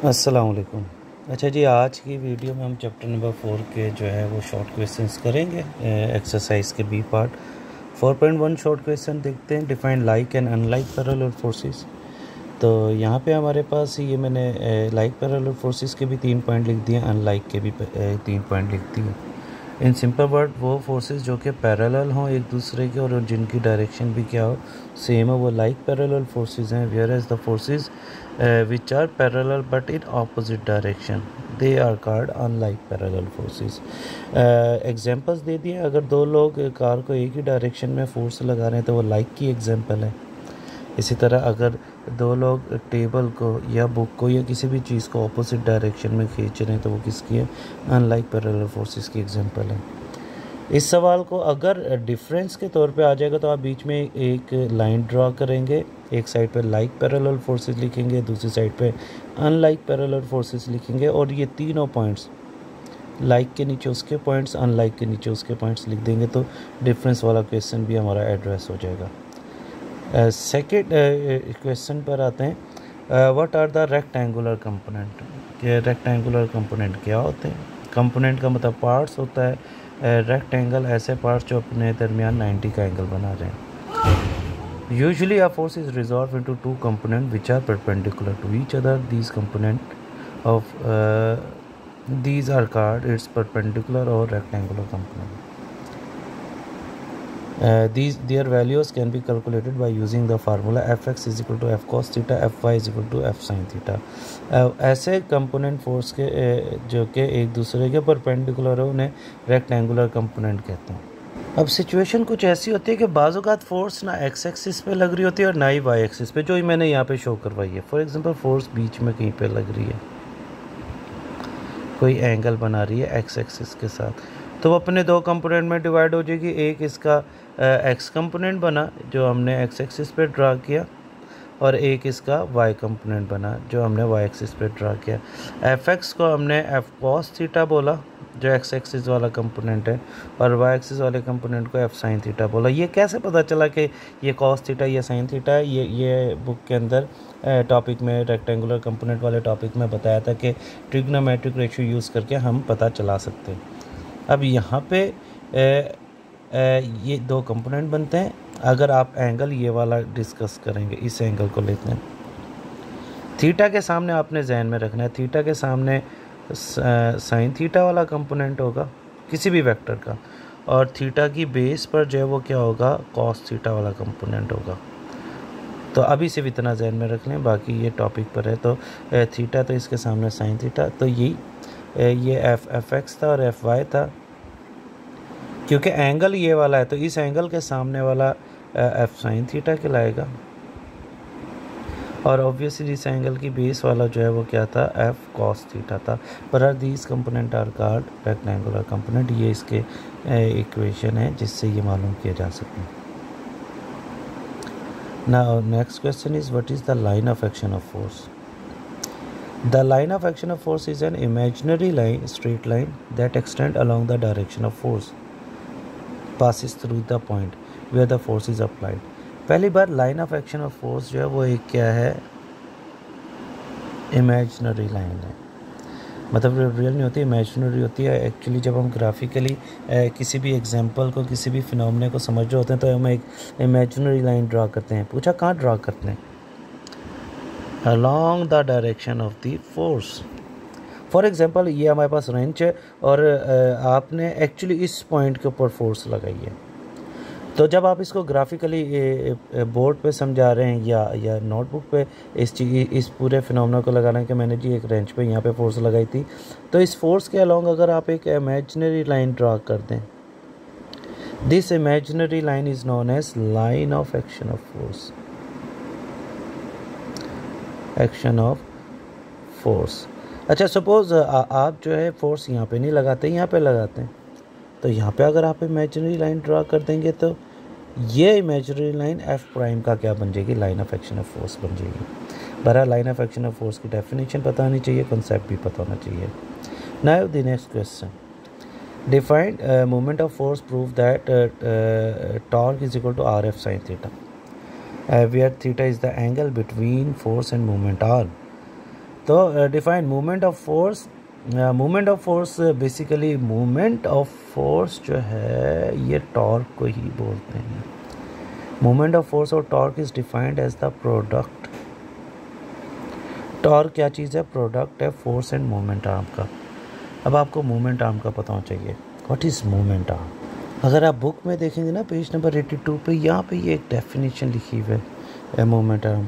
अस्सलाम वालेकुम। अच्छा जी, आज की वीडियो में हम चैप्टर नंबर 4 के जो है वो शॉर्ट क्वेश्चंस करेंगे। एक्सरसाइज के बी पार्ट 4.1 शॉर्ट क्वेश्चन देखते हैं। Define like and unlike parallel forces. तो यहाँ पे हमारे पास ये मैंने लाइक पैरेलल फोर्सेस के भी 3 पॉइंट लिख दिए, अनलाइक के भी 3 पॉइंट लिख दिए। इन सिंपल वर्ड, वो फोर्सेस जो कि पैरेलल हों एक दूसरे के और जिनकी डायरेक्शन भी क्या हो, सेम हो, वो लाइक पैरेलल फोर्सेस हैं। Whereas the forces which are parallel but in opposite direction, they are called unlike parallel forces. Examples दे दिए। अगर दो लोग कार को एक ही डायरेक्शन में फोर्स लगा रहे हैं तो वो लाइक की एग्जांपल है। इसी तरह अगर दो लोग टेबल को या बुक को या किसी भी चीज़ को अपोजिट डायरेक्शन में खींच रहे हैं तो वो किसकी है, अनलाइक पैरेलल फोर्सेस की एग्जांपल है। इस सवाल को अगर डिफरेंस के तौर पे आ जाएगा तो आप बीच में एक लाइन ड्रा करेंगे, एक साइड पे लाइक पैरेलल फोर्सेस लिखेंगे, दूसरी साइड पे अनलाइक पैरेलल फोर्सेस लिखेंगे, और ये तीनों पॉइंट्स, लाइक के नीचे उसके पॉइंट्स, अनलाइक के नीचे उसके पॉइंट्स लिख देंगे तो डिफरेंस वाला क्वेश्चन भी हमारा एड्रेस हो जाएगा। सेकेंड क्वेश्चन पर आते हैं। What are the rectangular component. कि रेक्टेंगुलर कंपोनेंट क्या होते हैं। कंपोनेंट का मतलब पार्ट्स होता है। रेक्टेंगल ऐसे पार्ट्स जो अपने दरमियान 90 का एंगल बना रहे हैं। Usually a force is resolve into two component which are perpendicular to each other. These component of these are called its perpendicular or rectangular component. Their values can be calculated by using the formula fx is equal to f cos theta, fy is equal to f sin theta. ऐसे component force के जो कि एक दूसरे के perpendicular है उन्हें rectangular component कहते हैं। अब सिचुएशन कुछ ऐसी होती है कि बाज़ औक़ात फोर्स ना एक्स एक्सिस पे लग रही होती है और ना ही वाई एक्सिस पे, जो मैंने यहाँ पे शो करवाई है। फॉर एग्जांपल फोर्स बीच में कहीं पे लग रही है, कोई एंगल बना रही है एक्स एक्सिस के साथ, तो वो अपने दो कंपोनेंट में डिवाइड हो जाएगी। एक इसका एक्स कंपोनेंट बना जो हमने एक्स एक्सिस पे ड्रा किया, और एक इसका वाई कंपोनेंट बना जो हमने वाई एक्सिस पे ड्रा किया। एफ एक्स को हमने एफ कॉस थीटा बोला जो एक्स एक्सिस वाला कंपोनेंट है, और वाई एक्सिस वाले कंपोनेंट को एफ साइन थीटा बोला। ये कैसे पता चला कि ये कॉस थीटा ये साइन थीटा है? ये बुक के अंदर टॉपिक में रेक्टेंगुलर कंपोनेंट वाले टॉपिक में बताया था कि ट्रिग्नोमेट्रिक रेशियो यूज़ करके हम पता चला सकते हैं। अब यहाँ पे ये दो कंपोनेंट बनते हैं। अगर आप एंगल ये वाला डिस्कस करेंगे, इस एंगल को लेते हैं, थीटा के सामने आपने जहन में रखना है, थीटा के सामने साइन थीटा वाला कंपोनेंट होगा किसी भी वेक्टर का, और थीटा की बेस पर जो है वो क्या होगा, कॉस थीटा वाला कंपोनेंट होगा। तो अभी सिर्फ इतना जहन में रख लें, बाकी ये टॉपिक पर है। तो थीटा तो इसके सामने साइन थीटा, तो ये एफ एक्स था और एफ वाई था। क्योंकि एंगल ये वाला है तो इस एंगल के सामने वाला एफ साइन थीटा कहलाएगा, और ऑब्वियसली इस एंगल की बेस वाला जो है वो क्या था, एफ कॉस थीटा था। पर are these component are called rectangular component. ये इसके इक्वेशन है जिससे ये मालूम किया जा सके। Now next question is what is the line of action of force. The line of action of force is an imaginary line, straight line that extends along the direction of force, passes through the point where the force is applied. पहली बार line of action of force जो है वो एक क्या है, imaginary line है। मतलब रियल नहीं होती, इमेजिनरी होती है। एक्चुअली जब हम ग्राफिकली किसी भी एग्जांपल को, किसी भी फिनोमेना को समझ रहे होते हैं तो हम एक इमेजिनरी लाइन ड्रा करते हैं। पूछा कहाँ ड्रा करते हैं, along the direction of the force. For example ये हमारे पास रेंच है और आपने एक्चुअली इस पॉइंट के ऊपर फोर्स लगाई है। तो जब आप इसको ग्राफिकली बोर्ड पे समझा रहे हैं या नोटबुक पे इस पूरे फिनोमेना को लगा रहे हैं कि मैंने जी एक रेंच पे यहाँ पे फोर्स लगाई थी, तो इस फोर्स के अलोंग अगर आप एक इमेजिनरी लाइन ड्रा कर दें, this imaginary line is known as line of action of force. Action of force. अच्छा, सपोज़ आप जो है फोर्स यहाँ पे नहीं लगाते, यहाँ पे लगाते हैं, तो यहाँ पे अगर आप इमेजिनरी लाइन ड्रा कर देंगे तो ये इमेजिनरी लाइन एफ प्राइम का क्या बन जाएगी, line of action of force बन जाएगी। बहरहाल line of action of force की डेफिनेशन पता होनी चाहिए, कॉन्सेप्ट भी पता होना चाहिए। Now the next question, defined moment of force, prove that torque is equal to R F sine theta, where theta is the angle between force and moment r. तो define movement of force. Movement of force basically movement of force जो है ये torque को ही बोलते हैं। Movement of force और torque is defined as the product. Torque क्या चीज़ है? प्रोडक्ट है फोर्स एंड मूवमेंट आर्म का। अब आपको मूवमेंट आर्म का पता होना चाहिए। What is movement arm? अगर आप बुक में देखेंगे ना पेज नंबर 82 पे, यहाँ पे ये एक डेफिनेशन लिखी हुई है मूवमेंट आर्म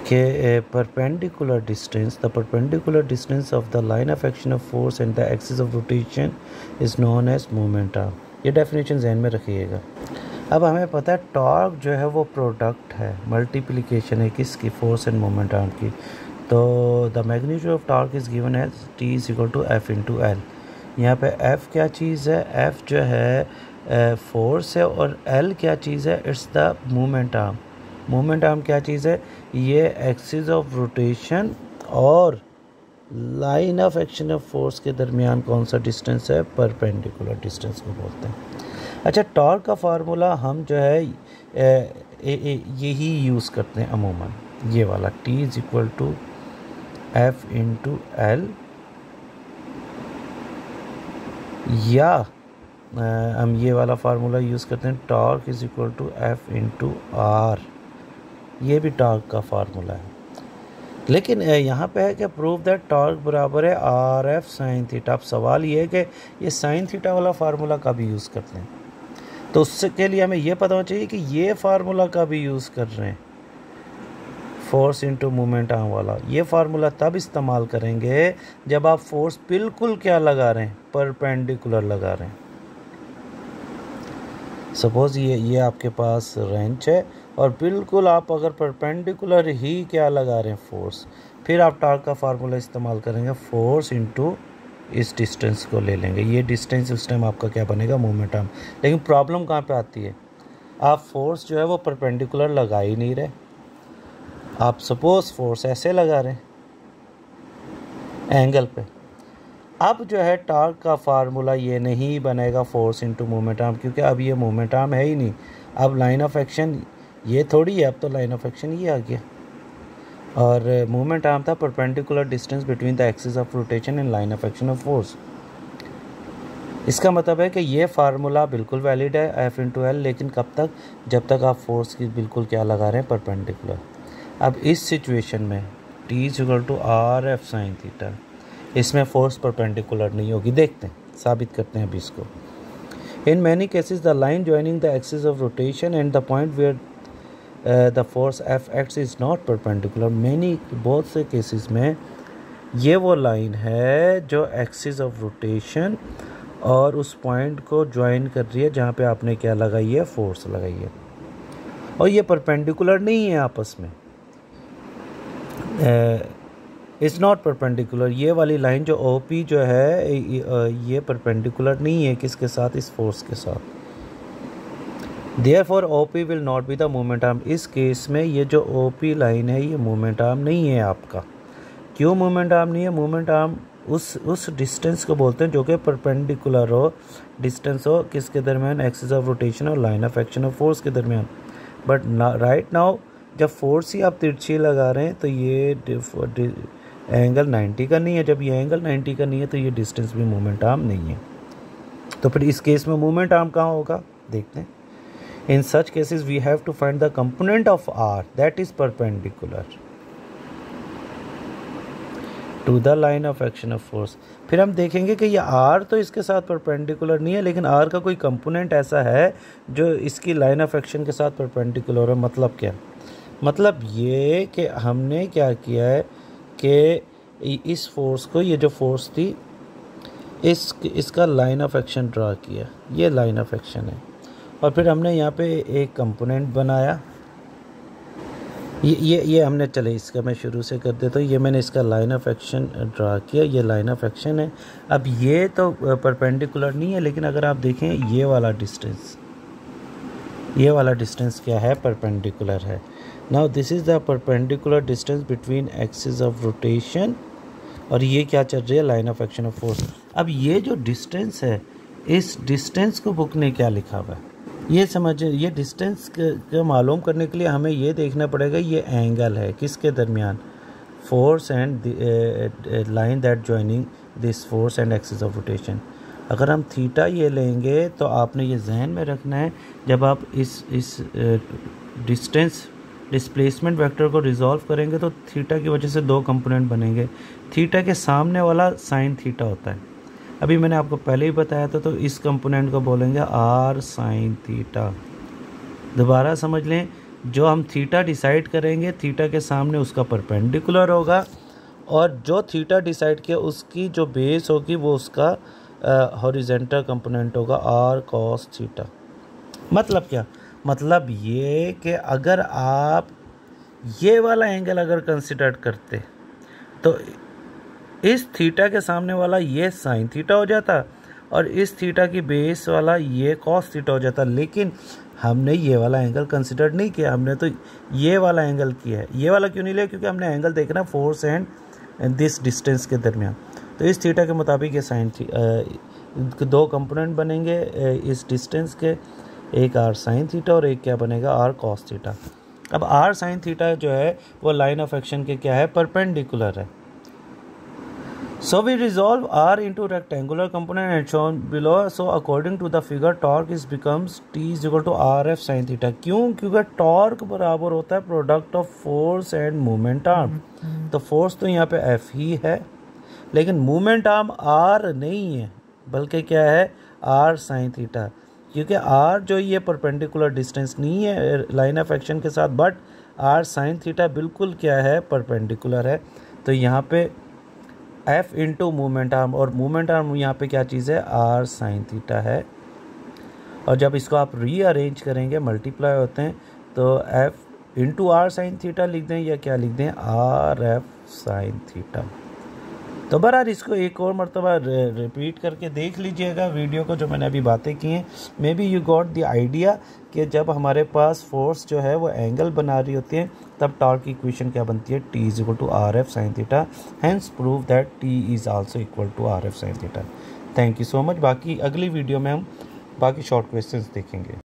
के perpendicular distance, the perpendicular distance of the line of action of force and the axis of rotation is known as movement arm. ये डेफिनेशन जहन में रखिएगा। अब हमें पता है टॉर्क जो है वो प्रोडक्ट है, मल्टीप्लिकेशन है किसकी? फोर्स एंड मोमेंट आर्म की। तो the magnitude of torque is given as T is equal to F into L. यहाँ पे F क्या चीज़ है? F जो है फोर्स है और L क्या चीज़ है? It's the moment arm. Moment arm क्या चीज़ है? ये एक्सिस ऑफ रोटेशन और line of action of force के दरमियान कौन सा डिस्टेंस है? परपेंडिकुलर डिस्टेंस को बोलते हैं। अच्छा, टॉर्क का फार्मूला हम जो है यही यूज़ करते हैं अमूमन, ये वाला T is equal to F into L, या हम ये वाला फार्मूला यूज़ करते हैं torque is equal to F into R. ये भी टॉर्क का फार्मूला है, लेकिन यहाँ पे है कि प्रूव दैट टॉर्क बराबर है RF साइन थीटा। अब सवाल ये है कि ये साइन थीटा वाला फार्मूला कब यूज़ करते हैं, तो उससे के लिए हमें ये पता होना चाहिए कि ये फार्मूला कब यूज़ कर रहे हैं, फोर्स इंटू मोमेंट आर्म वाला। ये फार्मूला तब इस्तेमाल करेंगे जब आप फोर्स बिल्कुल क्या लगा रहे हैं? परपेंडिकुलर लगा रहे हैं। सपोज़ ये आपके पास रेंच है और बिल्कुल आप अगर परपेंडिकुलर ही क्या लगा रहे हैं? फोर्स, फिर आप टॉर्क का फार्मूला इस्तेमाल करेंगे, फोर्स इंटू इस डिस्टेंस को ले लेंगे। ये डिस्टेंस उस टाइम आपका क्या बनेगा? Moment arm. लेकिन प्रॉब्लम कहाँ पे आती है? आप फोर्स जो है वो परपेंडिकुलर लगा ही नहीं रहे। आप सपोज फोर्स ऐसे लगा रहे हैं एंगल पे। अब जो है टॉर्क का फार्मूला ये नहीं बनेगा फोर्स इंटू मोमेंट आर्म, क्योंकि अब ये मोमेंट आर्म है ही नहीं। अब लाइन ऑफ एक्शन ये थोड़ी है, अब तो लाइन ऑफ एक्शन ये आ गया। और मोमेंट आर्म था perpendicular distance between the axis of rotation and line of action of force. इसका मतलब है कि ये फार्मूला बिल्कुल वैलिड है F इंटू एल, लेकिन कब तक? जब तक आप फोर्स की बिल्कुल क्या लगा रहे हैं? परपेंडिकुलर। अब इस सिचुएशन में T is equal to RF sine theta, इसमें फोर्स परपेंडिकुलर नहीं होगी। देखते हैं, साबित करते हैं अभी इसको। In many cases the line joining the axis of rotation and the point where the force Fx is not perpendicular. Many बहुत से केसेस में ये वो लाइन है जो एक्सिस ऑफ रोटेशन और उस पॉइंट को ज्वाइन कर रही है जहाँ पे आपने क्या लगाई है? फोर्स लगाई है, और ये परपेंडिकुलर नहीं है आपस में। It's not perpendicular. ये वाली लाइन जो OP जो है ये परपेंडिकुलर नहीं है किसके साथ? इस फोर्स के साथ। Therefore OP will not be the moment arm. इस केस में ये जो OP लाइन है ये मोमेंट आर्म नहीं है आपका। क्यों मोमेंट आर्म नहीं है? मोमेंट आर्म उस डिस्टेंस को बोलते हैं जो कि परपेंडिकुलर हो, डिस्टेंस हो किसके दरमियान? एक्सिस ऑफ रोटेशन और line of action of force के दरमियान। बट राइट नाउ जब फोर्स ही आप तिरछी लगा रहे हैं तो ये एंगल 90 का नहीं है। जब ये एंगल 90 का नहीं है तो ये डिस्टेंस भी मोमेंट आर्म नहीं है। तो फिर इस केस में मोमेंट आर्म कहाँ होगा? देखते हैं। In such cases we have to find the component of R that is perpendicular to the line of action of force। फिर हम देखेंगे कि ये R तो इसके साथ परपेंडिकुलर नहीं है, लेकिन R का कोई कंपोनेंट ऐसा है जो इसकी लाइन ऑफ एक्शन के साथ परपेंडिकुलर है। मतलब क्या? मतलब ये कि हमने क्या किया है कि इस फोर्स को, ये जो फोर्स थी इसका लाइन ऑफ एक्शन ड्रा किया, ये लाइन ऑफ एक्शन है, और फिर हमने यहाँ पे एक कंपोनेंट बनाया। ये हमने, चले इसका मैं शुरू से कर देता हूँ। ये मैंने इसका लाइन ऑफ एक्शन ड्रा किया, ये लाइन ऑफ एक्शन है। अब ये तो परपेंडिकुलर नहीं है, लेकिन अगर आप देखें ये वाला डिस्टेंस क्या है? परपेंडिकुलर है। Now this is the perpendicular distance between axis of rotation, और ये क्या चल रही है? Line of action of force. अब ये जो डिस्टेंस है, इस डिस्टेंस को बुक ने क्या लिखा हुआ है ये समझिए। ये डिस्टेंस का मालूम करने के लिए हमें ये देखना पड़ेगा ये एंगल है किसके दरमियान? force and line that joining this force and axis of rotation। अगर हम थीटा ये लेंगे तो आपने ये जहन में रखना है, जब आप इस डिस्टेंस डिस्प्लेसमेंट वेक्टर को रिजॉल्व करेंगे तो थीटा की वजह से दो कंपोनेंट बनेंगे। थीटा के सामने वाला साइन थीटा होता है, अभी मैंने आपको पहले ही बताया था, तो इस कंपोनेंट को बोलेंगे आर साइन थीटा। दोबारा समझ लें, जो हम थीटा डिसाइड करेंगे थीटा के सामने उसका परपेंडिकुलर होगा, और जो थीटा डिसाइड किया उसकी जो बेस होगी वो उसका हॉरिजेंटल कंपोनेंट होगा आर कॉस थीटा। मतलब क्या? मतलब ये कि अगर आप ये वाला एंगल अगर कंसिडर करते तो इस थीटा के सामने वाला ये साइन थीटा हो जाता और इस थीटा की बेस वाला ये कॉस थीटा हो जाता, लेकिन हमने ये वाला एंगल कंसिडर नहीं किया, हमने तो ये वाला एंगल किया है। ये वाला क्यों नहीं लिया? क्योंकि हमने एंगल देखना फोर्स एंड दिस डिस्टेंस के दरमियान। तो इस थीटा के मुताबिक ये साइन दो कंपोनेंट बनेंगे इस डिस्टेंस के, एक आर साइन थीटा और एक क्या बनेगा आर कॉस थीटा। अब आर साइन थीटा जो है वो लाइन ऑफ एक्शन के क्या है? परपेंडिकुलर है। So we resolve r into rectangular component and shown below. So according to the figure, torque is becomes t is equal to rf sin theta. क्यों? क्योंकि torque बराबर होता है product of force end moment arm. तो force तो यहाँ पे f ही है, लेकिन मोमेंट आर्म r नहीं है, बल्कि क्या है? r sin theta. क्योंकि r जो ये परपेंडिकुलर डिस्टेंस नहीं है लाइन ऑफ एक्शन के साथ, बट r sin थीटा बिल्कुल क्या है? परपेंडिकुलर है। तो यहाँ पे एफ इंटू मूवमेंट आर्म, और मूवमेंट आर्म यहाँ पे क्या चीज़ है? आर साइन थीटा है। और जब इसको आप रीअरेंज करेंगे मल्टीप्लाई होते हैं तो F into R sine theta लिख दें या क्या लिख दें? R F sine theta. तो बहरहाल इसको एक और मरतबा रिपीट करके देख लीजिएगा वीडियो को, जो मैंने अभी बातें की हैं। May be you got the idea कि जब हमारे पास फोर्स जो है वो एंगल बना रही होती है तब टॉर्क की इक्वेशन क्या बनती है? T is equal to R F sine theta. Hence prove that T is also equal to R F sine theta. Thank you so much. बाकी अगली वीडियो में हम बाकी शॉर्ट क्वेश्चंस देखेंगे।